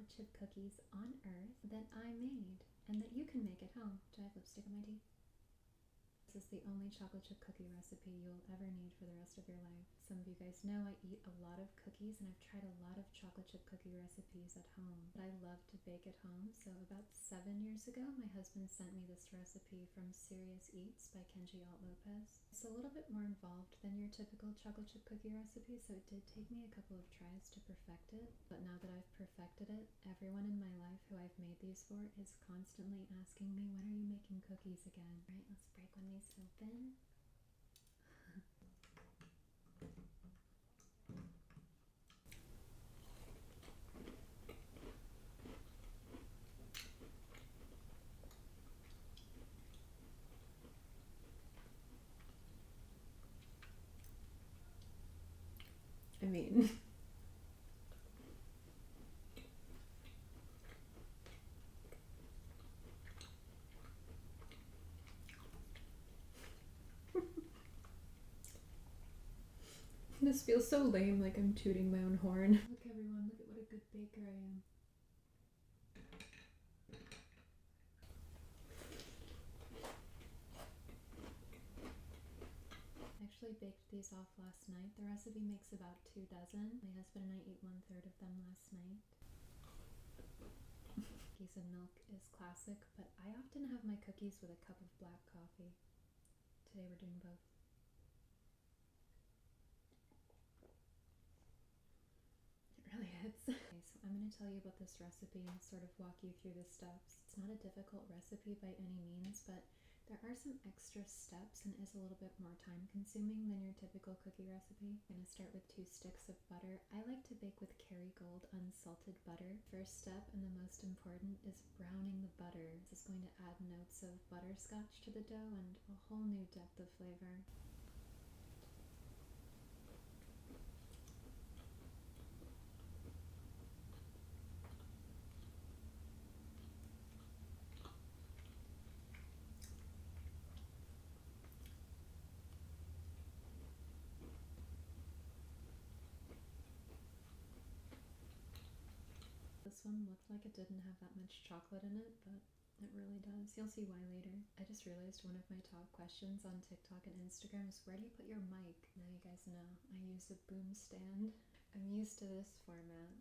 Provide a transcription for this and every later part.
chocolate chip cookies on earth that I made and that you can make at home. Do I have lipstick on my teeth? This is the only chocolate chip cookie recipe you'll ever need for the rest of your life. Some of you guys know I eat a lot of cookies and I've tried a lot of chocolate chip cookie recipes at home. But I love to bake at home, so about 7 years ago my husband sent me this recipe from Serious Eats by Kenji Alt Lopez. It's a little bit more involved than your typical chocolate chip cookie recipe, so it did take me a couple of tries to perfect it. But now that I've perfected it, everyone in my life who I've made these for is constantly asking me, when are you making cookies again? All right, let's break one of these open. I mean, this feels so lame, like I'm tooting my own horn. Look everyone, look at what a good baker I am. I actually baked these off last night. The recipe makes about 2 dozen. My husband and I ate 1/3 of them last night. Cookies and milk is classic, but I often have my cookies with a cup of black coffee. Today we're doing both. It really hits. Okay, so I'm going to tell you about this recipe and sort of walk you through the steps. It's not a difficult recipe by any means, but there are some extra steps and is a little bit more time consuming than your typical cookie recipe. I'm going to start with 2 sticks of butter. I like to bake with Kerrygold unsalted butter. First step and the most important is browning the butter. This is going to add notes of butterscotch to the dough and a whole new depth of flavor. This one looked like it didn't have that much chocolate in it, but it really does. You'll see why later. I just realized one of my top questions on TikTok and Instagram is, where do you put your mic? Now you guys know. I use a boom stand. I'm used to this format.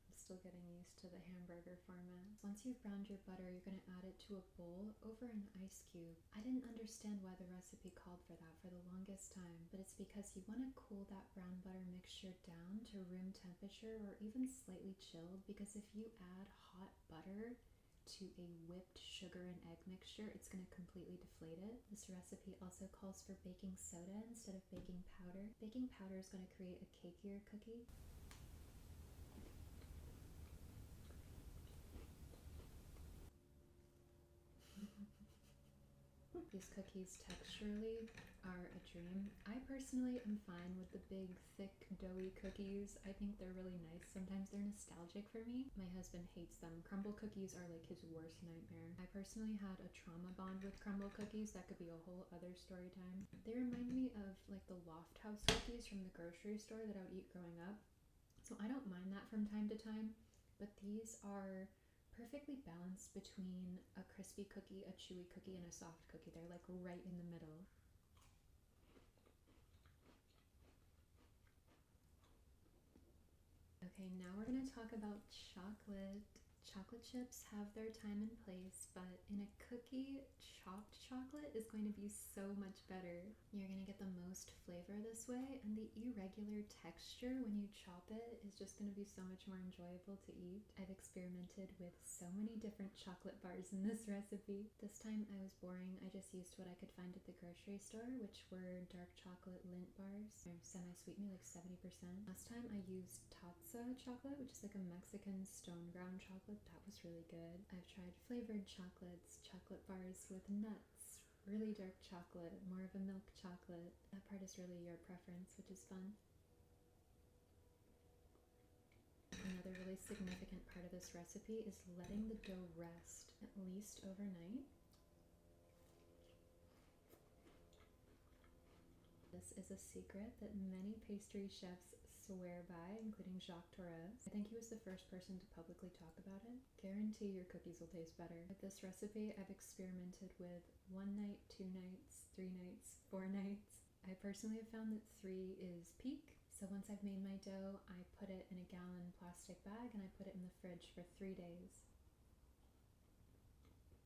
I'm still getting used to the hamburger format. Once you've browned your butter, you're going to add it to a bowl over an ice cube. I didn't understand why the recipe called for that for the longest time, but it's because you want to cool that brown butter mixture down to room temperature or even slightly chilled, because if you add hot butter to a whipped sugar and egg mixture, it's going to completely deflate it. This recipe also calls for baking soda instead of baking powder. Baking powder is going to create a cakier cookie. These cookies texturally are a dream. I personally am fine with the big, thick, doughy cookies. I think they're really nice. Sometimes they're nostalgic for me. My husband hates them. Crumble cookies are like his worst nightmare. I personally had a trauma bond with crumble cookies. That could be a whole other story time. They remind me of like the Loft House cookies from the grocery store that I would eat growing up. So I don't mind that from time to time, but these are perfectly balanced between a crispy cookie, a chewy cookie, and a soft cookie. They're like right in the middle. Okay, now we're going to talk about chocolate. Chocolate chips have their time and place, but in a cookie, chopped chocolate is going to be so much better. You're going to get the most flavor this way, and the irregular texture when you chop it is just going to be so much more enjoyable to eat. I've experimented with so many different chocolate bars in this recipe. This time I was boring. I just used what I could find at the grocery store, which were dark chocolate Lindt bars. They're semi-sweet, maybe like 70%. Last time I used Tatsa chocolate, which is like a Mexican stone ground chocolate. That was really good. I've tried flavored chocolates, chocolate bars with nuts, really dark chocolate, more of a milk chocolate. That part is really your preference, which is fun. Another really significant part of this recipe is letting the dough rest at least overnight. This is a secret that many pastry chefs swear by, including Jacques Torres. I think he was the first person to publicly talk about it. Guarantee your cookies will taste better. With this recipe, I've experimented with 1 night, 2 nights, 3 nights, 4 nights. I personally have found that 3 is peak. So once I've made my dough, I put it in a gallon plastic bag and I put it in the fridge for 3 days.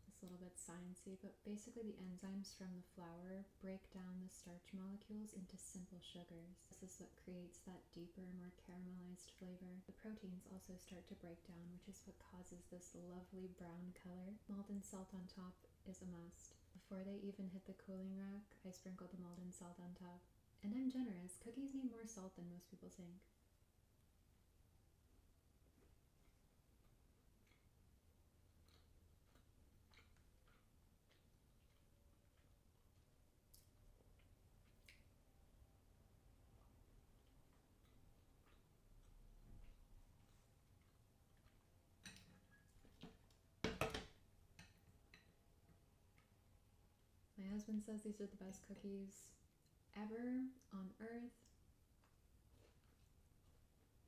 It's a little bit sciencey, but basically the enzymes from the flour break down the starch molecules into simple sugars. This is what creates that deeper, more caramelized flavor. The proteins also start to break down, which is what causes this lovely brown color. Molten salt on top is a must. Before they even hit the cooling rack, I sprinkle the molten salt on top. And I'm generous. Cookies need more salt than most people think. My husband says these are the best cookies ever on earth,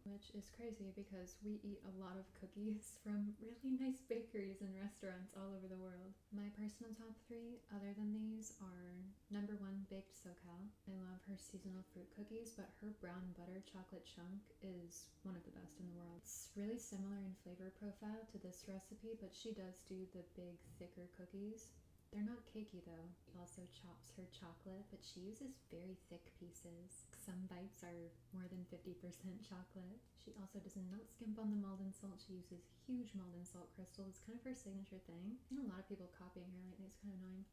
which is crazy because we eat a lot of cookies from really nice bakeries and restaurants all over the world. My personal top 3, other than these, are number 1, Baked SoCal. I love her seasonal fruit cookies, but her brown butter chocolate chunk is one of the best in the world. It's really similar in flavor profile to this recipe, but she does do the big, thicker cookies. They're not cakey though. She also chops her chocolate, but she uses very thick pieces. Some bites are more than 50% chocolate. She also does not skimp on the molten salt. She uses huge molten salt crystals. It's kind of her signature thing. I've seen a lot of people copying her lately. It's kind of annoying.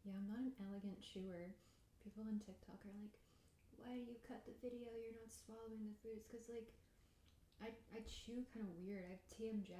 Yeah, I'm not an elegant chewer. People on TikTok are like, why do you cut the video? You're not swallowing the food. It's because, like, I chew kind of weird. I have TMJ.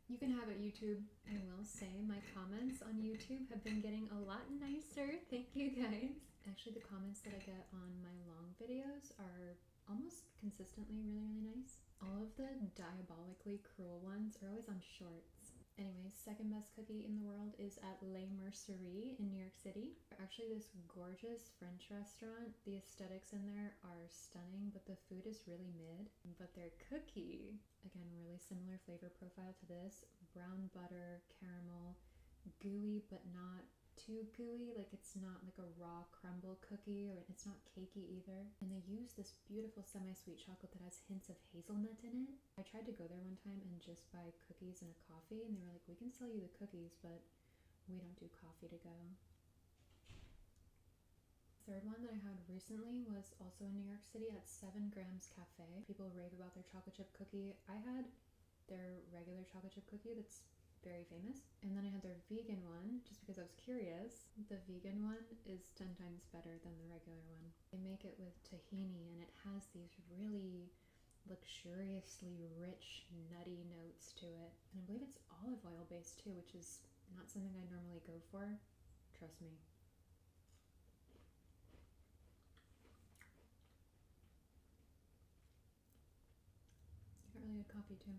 You can have it, YouTube. I will say my comments on YouTube have been getting a lot nicer. Thank you guys. Actually, the comments that I get on my long videos are almost consistently really, really nice. All of the diabolically cruel ones are always on shorts. Anyways, second best cookie in the world is at Les Merceries in New York City. They're actually this gorgeous French restaurant. The aesthetics in there are stunning, but the food is really mid. But their cookie, again, really similar flavor profile to this. Brown butter, caramel, gooey but not too gooey. Like, it's not like a raw crumble cookie, or it's not cakey either. And they use this beautiful semi-sweet chocolate that has hints of hazelnut in it. I tried to go there one time and just buy cookies and a coffee, and they were like, we can sell you the cookies, but we don't do coffee to go. Third one that I had recently was also in New York City at 7 Grams Cafe. People rave about their chocolate chip cookie. I had their regular chocolate chip cookie that's very famous, and then I had their vegan one just because I was curious. The vegan one is 10 times better than the regular one. They make it with tahini, and it has these really luxuriously rich nutty notes to it, and I believe it's olive oil based too, which is not something I normally go for. Trust me. Got really good coffee too.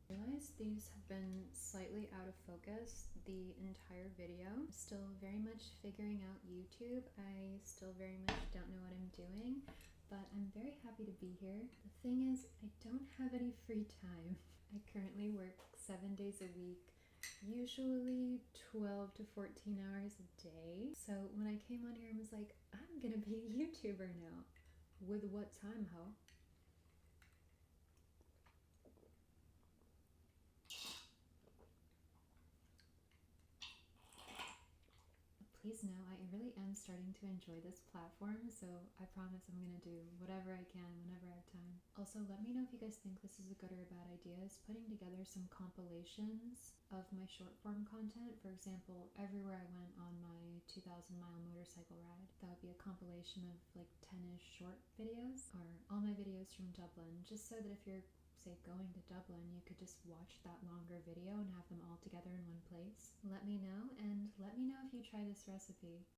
I realize these have been slightly out of focus the entire video. I'm still very much figuring out YouTube. I still very much don't know what I'm doing, but I'm very happy to be here. The thing is, I don't have any free time. I currently work 7 days a week, usually 12 to 14 hours a day. So when I came on here, I was like, I'm gonna be a YouTuber now. With what time, ho? Please know I really am starting to enjoy this platform, so I promise I'm gonna do whatever I can whenever I have time. Also, let me know if you guys think this is a good or a bad idea. Is putting together some compilations of my short form content. For example, everywhere I went on my 2,000-mile motorcycle ride. That would be a compilation of like 10-ish short videos, or all my videos from Dublin, just so that if you're say, going to Dublin, you could just watch that longer video and have them all together in one place. Let me know, and let me know if you try this recipe.